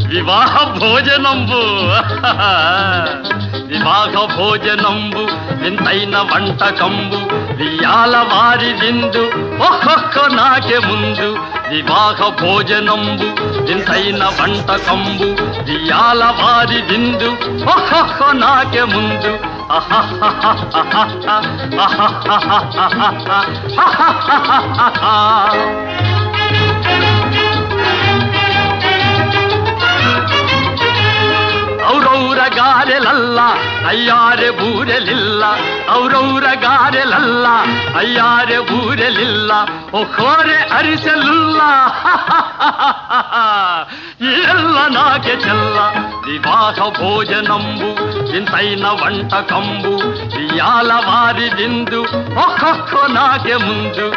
వివాహ భోజనంబు వివాహ భోజనంబు వింతైన వంటకంబు వియాల వారి విందు ఒక్కొక్క నాకే ముందు వివాహ భోజనంబు వింతైన వంటకంబు వియాల వారి విందు ఒక్కొక్క నాకే ముందు ಔರೌರ ಗಾರೆಲಲ್ಲ ಅಯ್ಯಾರೆ ಬೂರೆಲಿಲ್ಲ ಔರೌರ ಗಾರೆಲಲ್ಲ ಅಯ್ಯಾರೆ ಬೂರೆಲಿಲ್ಲ ಒಕ್ಕೋರೆ ಅರಿಸಲಿಲ್ಲ ಎಲ್ಲ ನಾಕೆ ಚೆಲ್ಲ ವಿವಾಹ ಭೋಜನಂಬು ಇಂತೈನ వంటకంబు వియాల వారి విందు ఒక్కొక్క నాకే ముందు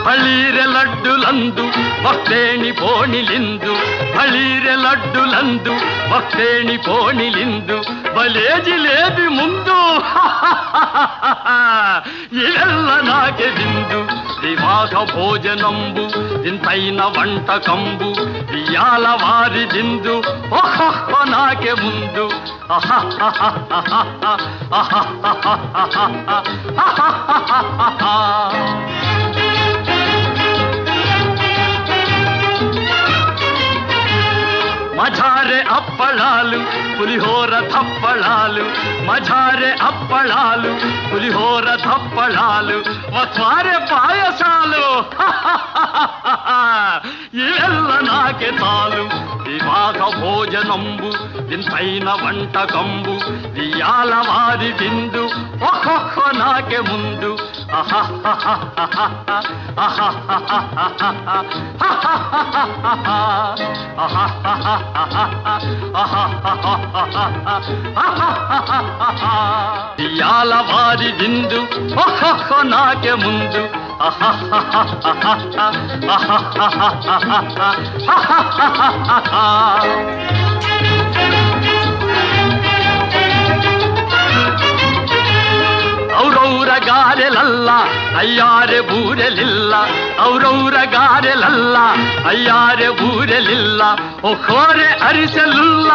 ಬಳೀರೆ ಲಡ್ಡುಲಂದು ಭಕ್ತೇಣಿ ಪೋಣಿಲಿಂದು ಬಳೀರೆ ಲಡ್ಡುಲಂದು ಭಕ್ತೇಣಿ ಪೋಣಿಲಿಂದು ಬಲೇ ಜಿಲೇಬಿ ಮುಂದು ಇವೆಲ್ಲ ನಾಕೆ ಬಿಂದು ವಿವಾಹ ಭೋಜನಂಬು ಇಂತೈನ వంటకంబు వియాల వారి విందు ఒక్కొక్క నాకే ముందు మజారే అప్పళాలు పులిహోర తప్పళాలు మజారే అప్పళాలు పులిహోర తప్పళాలు వత్వారే పాయసాలు ఇವೆಲ್ಲ నాకే చాలు వివాహ భోజనంబు ఇంతైన వంటకంబు వియాల వారి విందు ఒక్కొక్క నాకే ముందు వియాల వారి విందు ఒక్కొక్క నాకే ముందు ಔರೌರ ಗಾರೆಲಲ್ಲ ಅಯ್ಯಾರೆ ಬೂರೆಲಿಲ್ಲ ಔರೌರ ಗಾರೆಲಲ್ಲ ಅಯ್ಯಾರೆ ಬೂರೆಲಿಲ್ಲ ಒಕ್ಕೋರೆ ಅರಿಸಲಿಲ್ಲ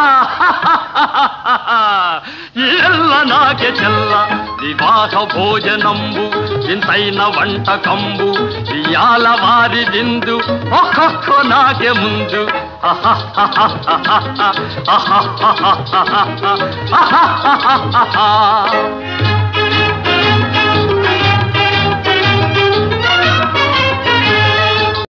ಎಲ್ಲ ನಾಕೆ ಚೆಲ್ಲ వివాహ భోజనంబు ఇంతైన వంటకంబు వియాల వారి విందు ఒక్కొక్క నాకే ముందు